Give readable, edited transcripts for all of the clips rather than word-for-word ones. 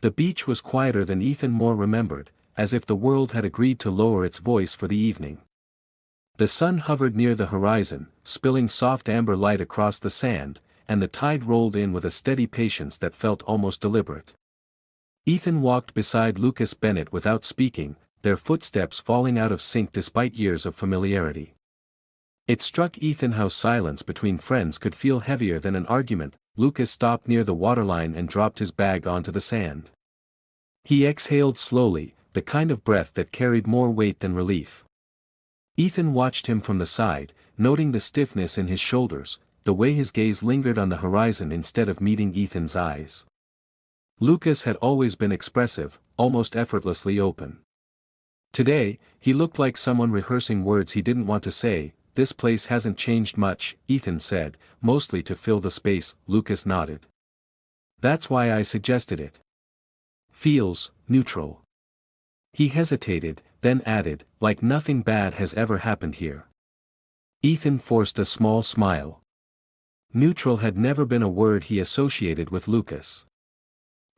The beach was quieter than Ethan Moore remembered, as if the world had agreed to lower its voice for the evening. The sun hovered near the horizon, spilling soft amber light across the sand, and the tide rolled in with a steady patience that felt almost deliberate. Ethan walked beside Lucas Bennett without speaking, their footsteps falling out of sync despite years of familiarity. It struck Ethan how silence between friends could feel heavier than an argument. Lucas stopped near the waterline and dropped his bag onto the sand. He exhaled slowly, the kind of breath that carried more weight than relief. Ethan watched him from the side, noting the stiffness in his shoulders, the way his gaze lingered on the horizon instead of meeting Ethan's eyes. Lucas had always been expressive, almost effortlessly open. Today, he looked like someone rehearsing words he didn't want to say. "This place hasn't changed much," Ethan said, mostly to fill the space. Lucas nodded. "That's why I suggested it. Feels neutral." He hesitated, then added, "Like nothing bad has ever happened here." Ethan forced a small smile. Neutral had never been a word he associated with Lucas.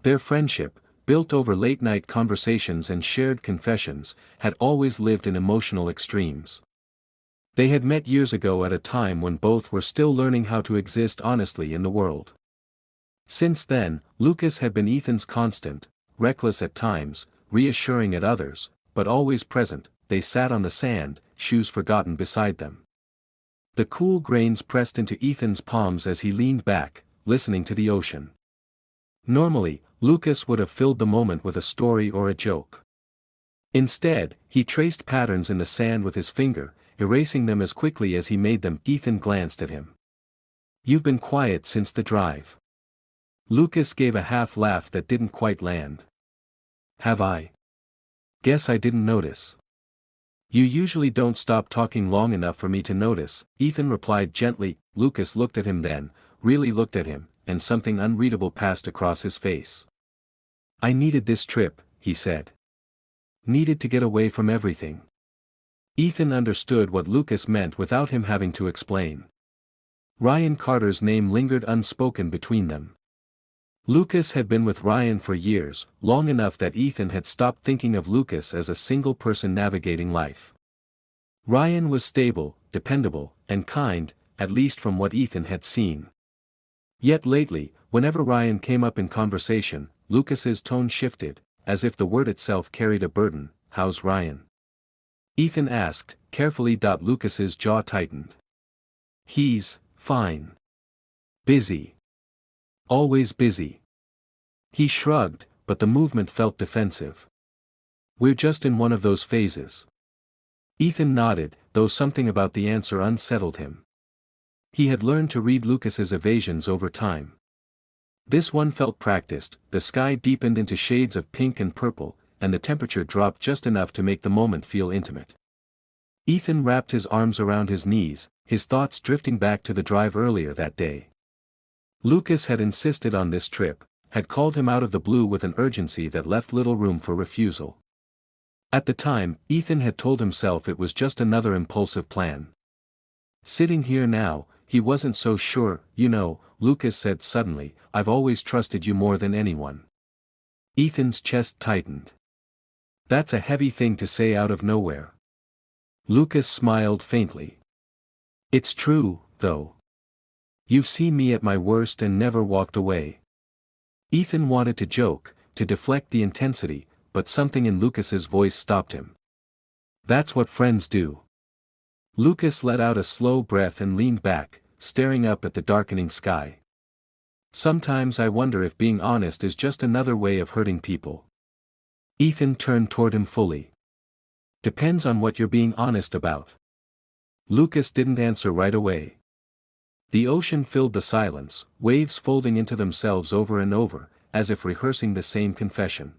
Their friendship, built over late-night conversations and shared confessions, had always lived in emotional extremes. They had met years ago at a time when both were still learning how to exist honestly in the world. Since then, Lucas had been Ethan's constant, reckless at times, reassuring at others, but always present. They sat on the sand, shoes forgotten beside them. The cool grains pressed into Ethan's palms as he leaned back, listening to the ocean. Normally, Lucas would have filled the moment with a story or a joke. Instead, he traced patterns in the sand with his finger, erasing them as quickly as he made them. Ethan glanced at him. "You've been quiet since the drive." Lucas gave a half laugh that didn't quite land. "Have I? Guess I didn't notice." "You usually don't stop talking long enough for me to notice," Ethan replied gently. Lucas looked at him then, really looked at him, and something unreadable passed across his face. "I needed this trip," he said. "Needed to get away from everything." Ethan understood what Lucas meant without him having to explain. Ryan Carter's name lingered unspoken between them. Lucas had been with Ryan for years, long enough that Ethan had stopped thinking of Lucas as a single person navigating life. Ryan was stable, dependable, and kind, at least from what Ethan had seen. Yet lately, whenever Ryan came up in conversation, Lucas's tone shifted, as if the word itself carried a burden. "How's Ryan?" Ethan asked, carefully. Lucas's jaw tightened. "He's fine. Busy. Always busy." He shrugged, but the movement felt defensive. "We're just in one of those phases." Ethan nodded, though something about the answer unsettled him. He had learned to read Lucas's evasions over time. This one felt practiced. The sky deepened into shades of pink and purple, and the temperature dropped just enough to make the moment feel intimate. Ethan wrapped his arms around his knees, his thoughts drifting back to the drive earlier that day. Lucas had insisted on this trip, had called him out of the blue with an urgency that left little room for refusal. At the time, Ethan had told himself it was just another impulsive plan. Sitting here now, he wasn't so sure. "You know," Lucas said suddenly, "I've always trusted you more than anyone." Ethan's chest tightened. That's a heavy thing to say out of nowhere. Lucas smiled faintly. "It's true, though. You've seen me at my worst and never walked away." Ethan wanted to joke, to deflect the intensity, but something in Lucas's voice stopped him. "That's what friends do." Lucas let out a slow breath and leaned back, staring up at the darkening sky. "Sometimes I wonder if being honest is just another way of hurting people." Ethan turned toward him fully. "Depends on what you're being honest about." Lucas didn't answer right away. The ocean filled the silence, waves folding into themselves over and over, as if rehearsing the same confession.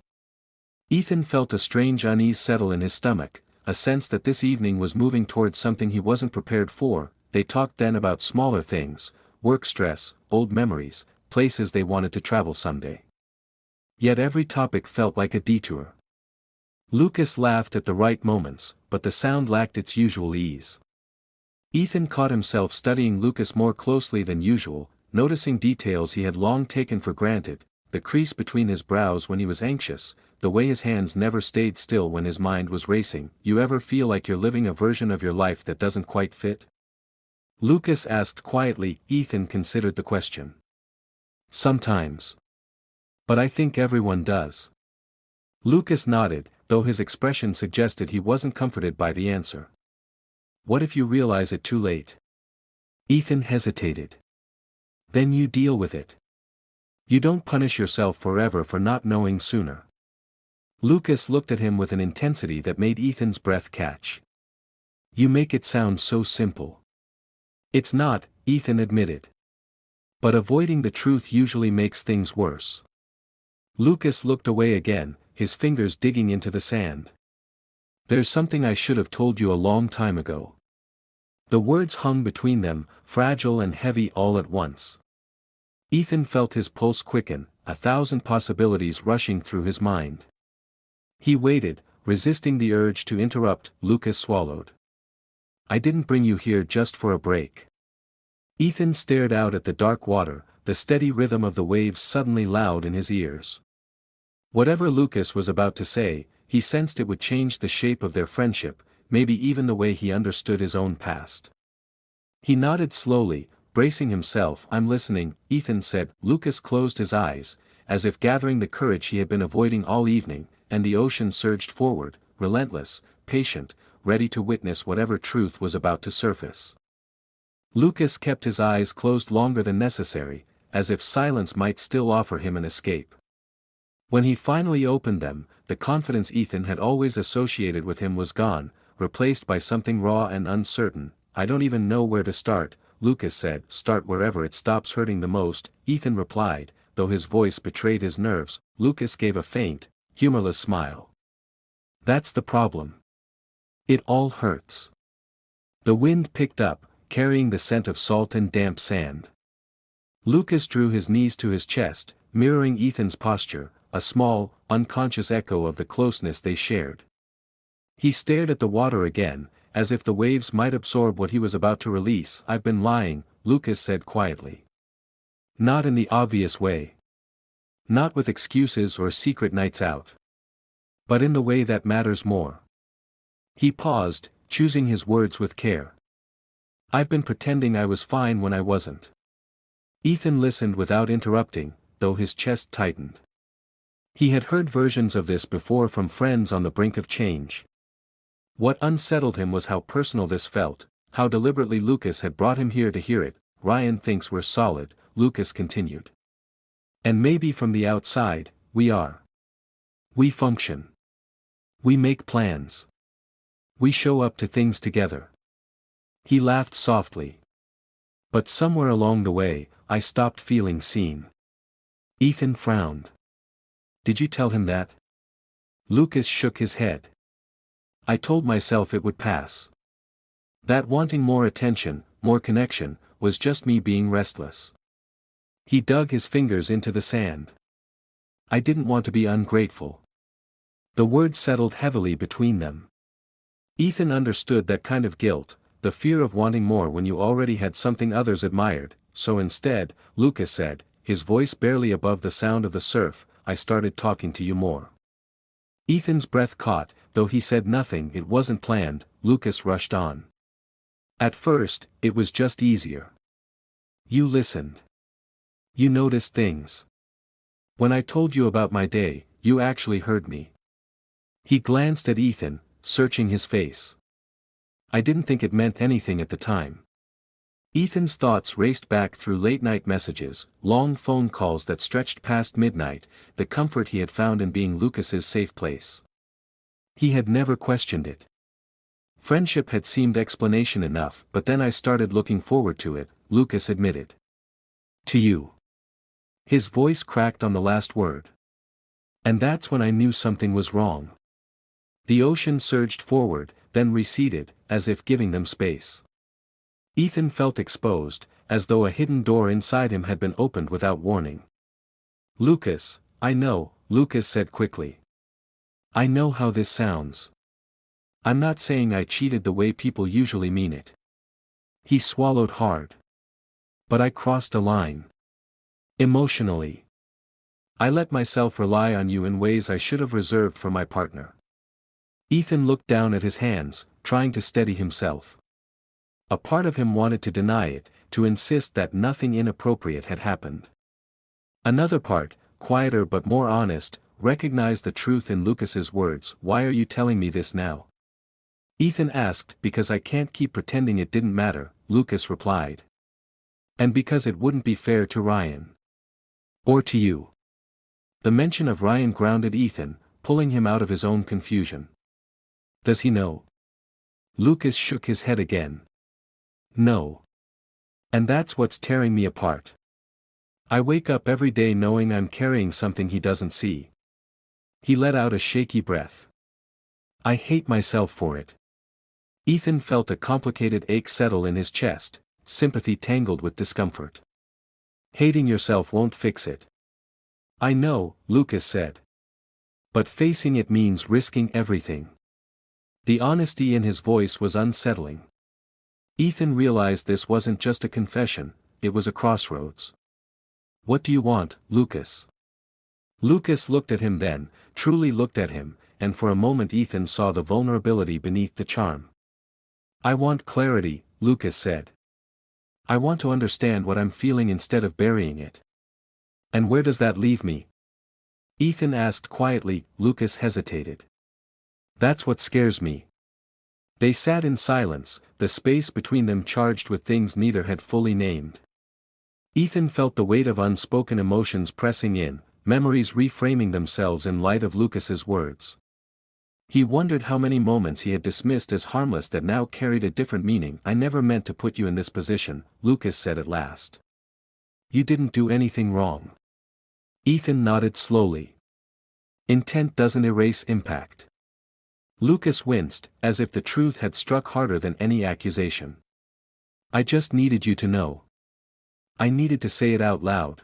Ethan felt a strange unease settle in his stomach, a sense that this evening was moving towards something he wasn't prepared for. They talked then about smaller things, work stress, old memories, places they wanted to travel someday. Yet every topic felt like a detour. Lucas laughed at the right moments, but the sound lacked its usual ease. Ethan caught himself studying Lucas more closely than usual, noticing details he had long taken for granted, the crease between his brows when he was anxious, the way his hands never stayed still when his mind was racing. You ever feel like you're living a version of your life that doesn't quite fit? Lucas asked quietly. Ethan considered the question. Sometimes. But I think everyone does. Lucas nodded, though his expression suggested he wasn't comforted by the answer. What if you realize it too late? Ethan hesitated. Then you deal with it. You don't punish yourself forever for not knowing sooner. Lucas looked at him with an intensity that made Ethan's breath catch. You make it sound so simple. It's not, Ethan admitted. But avoiding the truth usually makes things worse. Lucas looked away again, his fingers digging into the sand. There's something I should have told you a long time ago. The words hung between them, fragile and heavy all at once. Ethan felt his pulse quicken, 1,000 possibilities rushing through his mind. He waited, resisting the urge to interrupt. Lucas swallowed. I didn't bring you here just for a break. Ethan stared out at the dark water, the steady rhythm of the waves suddenly loud in his ears. Whatever Lucas was about to say, he sensed it would change the shape of their friendship, maybe even the way he understood his own past. He nodded slowly, bracing himself. I'm listening, Ethan said. Lucas closed his eyes, as if gathering the courage he had been avoiding all evening, and the ocean surged forward, relentless, patient, ready to witness whatever truth was about to surface. Lucas kept his eyes closed longer than necessary, as if silence might still offer him an escape. When he finally opened them, the confidence Ethan had always associated with him was gone, replaced by something raw and uncertain. I don't even know where to start, Lucas said. Start wherever it stops hurting the most, Ethan replied, though his voice betrayed his nerves. Lucas gave a faint, humorless smile. That's the problem. It all hurts. The wind picked up, carrying the scent of salt and damp sand. Lucas drew his knees to his chest, mirroring Ethan's posture, a small, unconscious echo of the closeness they shared. He stared at the water again, as if the waves might absorb what he was about to release. I've been lying, Lucas said quietly. Not in the obvious way. Not with excuses or secret nights out. But in the way that matters more. He paused, choosing his words with care. I've been pretending I was fine when I wasn't. Ethan listened without interrupting, though his chest tightened. He had heard versions of this before from friends on the brink of change. What unsettled him was how personal this felt, how deliberately Lucas had brought him here to hear it. Ryan thinks we're solid, Lucas continued. And maybe from the outside, we are. We function. We make plans. We show up to things together. He laughed softly. But somewhere along the way, I stopped feeling seen. Ethan frowned. Did you tell him that? Lucas shook his head. I told myself it would pass. That wanting more attention, more connection, was just me being restless. He dug his fingers into the sand. I didn't want to be ungrateful. The words settled heavily between them. Ethan understood that kind of guilt, the fear of wanting more when you already had something others admired. So instead, Lucas said, his voice barely above the sound of the surf, I started talking to you more. Ethan's breath caught, though he said nothing. It wasn't planned, Lucas rushed on. At first, it was just easier. You listened. You noticed things. When I told you about my day, you actually heard me. He glanced at Ethan, searching his face. I didn't think it meant anything at the time. Ethan's thoughts raced back through late-night messages, long phone calls that stretched past midnight, the comfort he had found in being Lucas's safe place. He had never questioned it. Friendship had seemed explanation enough, but then I started looking forward to it, Lucas admitted. To you. His voice cracked on the last word. And that's when I knew something was wrong. The ocean surged forward, then receded, as if giving them space. Ethan felt exposed, as though a hidden door inside him had been opened without warning. Lucas, I know, Lucas said quickly. I know how this sounds. I'm not saying I cheated the way people usually mean it. He swallowed hard. But I crossed a line. Emotionally. I let myself rely on you in ways I should have reserved for my partner. Ethan looked down at his hands, trying to steady himself. A part of him wanted to deny it, to insist that nothing inappropriate had happened. Another part, quieter but more honest, recognized the truth in Lucas's words. "Why are you telling me this now?" Ethan asked. "Because I can't keep pretending it didn't matter," Lucas replied. "And because it wouldn't be fair to Ryan. Or to you." The mention of Ryan grounded Ethan, pulling him out of his own confusion. "Does he know?" Lucas shook his head again. "No. And that's what's tearing me apart. I wake up every day knowing I'm carrying something he doesn't see." He let out a shaky breath. "I hate myself for it." Ethan felt a complicated ache settle in his chest, sympathy tangled with discomfort. "Hating yourself won't fix it." "I know," Lucas said. "But facing it means risking everything." The honesty in his voice was unsettling. Ethan realized this wasn't just a confession, it was a crossroads. "What do you want, Lucas?" Lucas looked at him then, truly looked at him, and for a moment Ethan saw the vulnerability beneath the charm. "I want clarity," Lucas said. "I want to understand what I'm feeling instead of burying it." "And where does that leave me?" Ethan asked quietly. Lucas hesitated. "That's what scares me." They sat in silence, the space between them charged with things neither had fully named. Ethan felt the weight of unspoken emotions pressing in, memories reframing themselves in light of Lucas's words. He wondered how many moments he had dismissed as harmless that now carried a different meaning. "I never meant to put you in this position," Lucas said at last. "You didn't do anything wrong." Ethan nodded slowly. "Intent doesn't erase impact." Lucas winced, as if the truth had struck harder than any accusation. "I just needed you to know. I needed to say it out loud."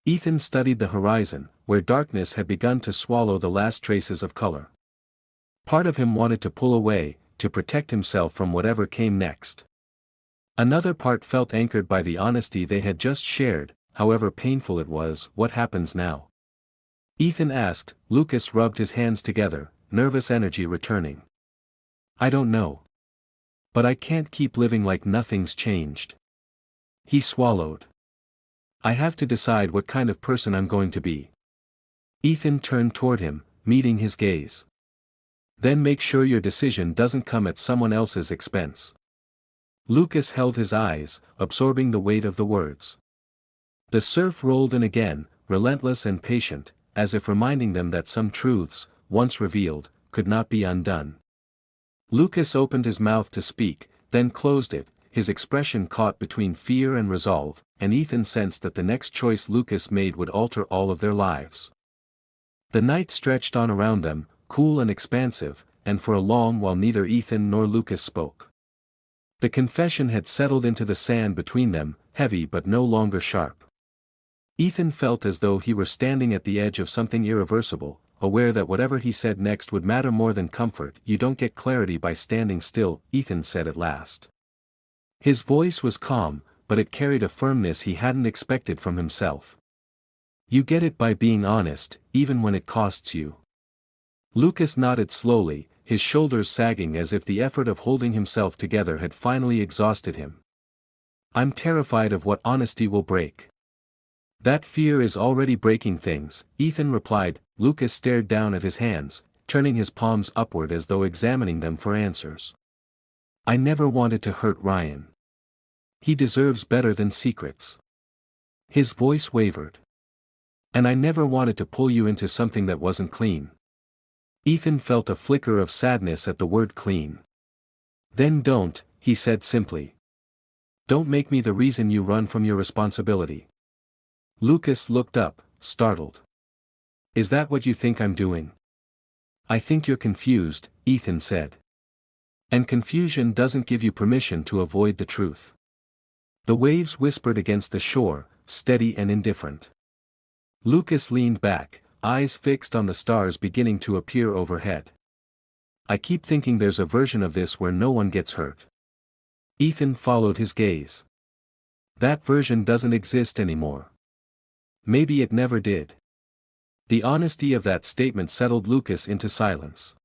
Ethan studied the horizon, where darkness had begun to swallow the last traces of color. Part of him wanted to pull away, to protect himself from whatever came next. Another part felt anchored by the honesty they had just shared, however painful it was. "What happens now?" Ethan asked. Lucas rubbed his hands together, nervous energy returning. "I don't know. But I can't keep living like nothing's changed." He swallowed. "I have to decide what kind of person I'm going to be." Ethan turned toward him, meeting his gaze. "Then make sure your decision doesn't come at someone else's expense." Lucas held his eyes, absorbing the weight of the words. The surf rolled in again, relentless and patient, as if reminding them that some truths, once revealed, could not be undone. Lucas opened his mouth to speak, then closed it, his expression caught between fear and resolve, and Ethan sensed that the next choice Lucas made would alter all of their lives. The night stretched on around them, cool and expansive, and for a long while neither Ethan nor Lucas spoke. The confession had settled into the sand between them, heavy but no longer sharp. Ethan felt as though he were standing at the edge of something irreversible, aware that whatever he said next would matter more than comfort. "You don't get clarity by standing still," Ethan said at last. His voice was calm, but it carried a firmness he hadn't expected from himself. "You get it by being honest, even when it costs you." Lucas nodded slowly, his shoulders sagging as if the effort of holding himself together had finally exhausted him. "I'm terrified of what honesty will break." "That fear is already breaking things," Ethan replied. Lucas stared down at his hands, turning his palms upward as though examining them for answers. "I never wanted to hurt Ryan. He deserves better than secrets." His voice wavered. "And I never wanted to pull you into something that wasn't clean." Ethan felt a flicker of sadness at the word clean. "Then don't," he said simply. "Don't make me the reason you run from your responsibility." Lucas looked up, startled. "Is that what you think I'm doing?" "I think you're confused," Ethan said. "And confusion doesn't give you permission to avoid the truth." The waves whispered against the shore, steady and indifferent. Lucas leaned back, eyes fixed on the stars beginning to appear overhead. "I keep thinking there's a version of this where no one gets hurt." Ethan followed his gaze. "That version doesn't exist anymore." "Maybe it never did." The honesty of that statement settled Lucas into silence.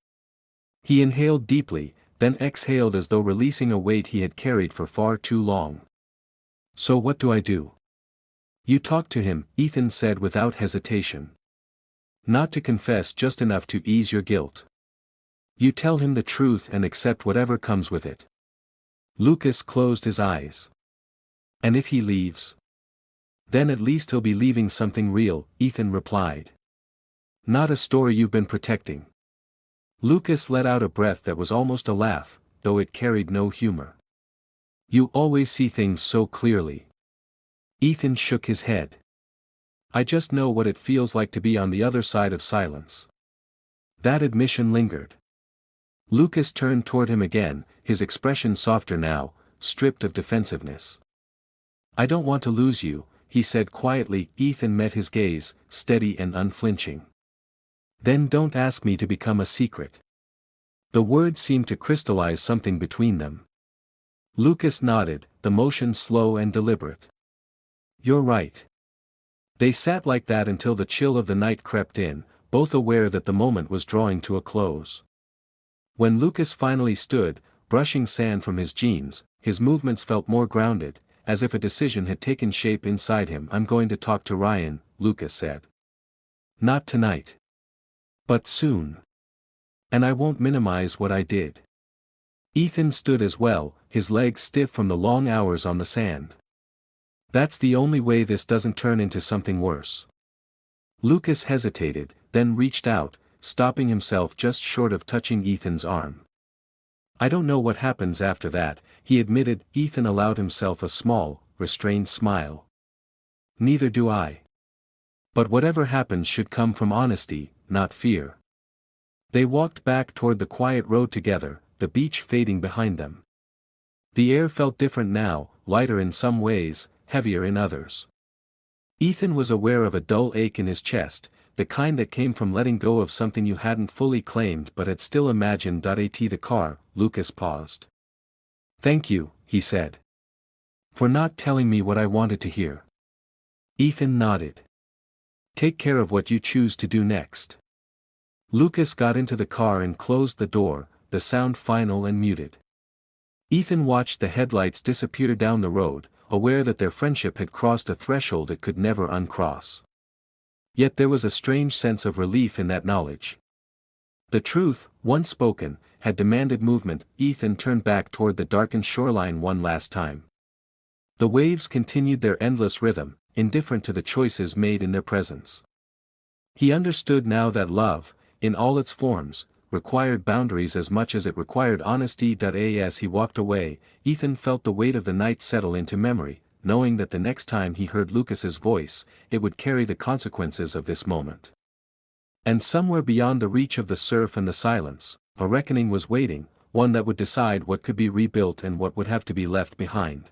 He inhaled deeply, then exhaled as though releasing a weight he had carried for far too long. So what do I do? You talk to him, Ethan said without hesitation. Not to confess, just enough to ease your guilt. You tell him the truth and accept whatever comes with it. Lucas closed his eyes. And if he leaves? Then at least he'll be leaving something real, Ethan replied. Not a story you've been protecting. Lucas let out a breath that was almost a laugh, though it carried no humor. You always see things so clearly. Ethan shook his head. I just know what it feels like to be on the other side of silence. That admission lingered. Lucas turned toward him again, his expression softer now, stripped of defensiveness. I don't want to lose you, he said quietly. Ethan met his gaze, steady and unflinching. Then don't ask me to become a secret. The words seemed to crystallize something between them. Lucas nodded, the motion slow and deliberate. You're right. They sat like that until the chill of the night crept in, both aware that the moment was drawing to a close. When Lucas finally stood, brushing sand from his jeans, his movements felt more grounded, as if a decision had taken shape inside him. I'm going to talk to Ryan, Lucas said. Not tonight. But soon. And I won't minimize what I did. Ethan stood as well, his legs stiff from the long hours on the sand. That's the only way this doesn't turn into something worse. Lucas hesitated, then reached out, stopping himself just short of touching Ethan's arm. I don't know what happens after that, he admitted. Ethan allowed himself a small, restrained smile. Neither do I. But whatever happens should come from honesty, not fear. They walked back toward the quiet road together, the beach fading behind them. The air felt different now, lighter in some ways, heavier in others. Ethan was aware of a dull ache in his chest, the kind that came from letting go of something you hadn't fully claimed but had still imagined. At the car, Lucas paused. Thank you, he said. For not telling me what I wanted to hear. Ethan nodded. Take care of what you choose to do next. Lucas got into the car and closed the door, the sound final and muted. Ethan watched the headlights disappear down the road, aware that their friendship had crossed a threshold it could never uncross. Yet there was a strange sense of relief in that knowledge. The truth, once spoken, had demanded movement. Ethan turned back toward the darkened shoreline one last time. The waves continued their endless rhythm, indifferent to the choices made in their presence. He understood now that love, in all its forms, required boundaries as much as it required honesty. As he walked away, Ethan felt the weight of the night settle into memory, knowing that the next time he heard Lucas's voice, it would carry the consequences of this moment. And somewhere beyond the reach of the surf and the silence, a reckoning was waiting, one that would decide what could be rebuilt and what would have to be left behind.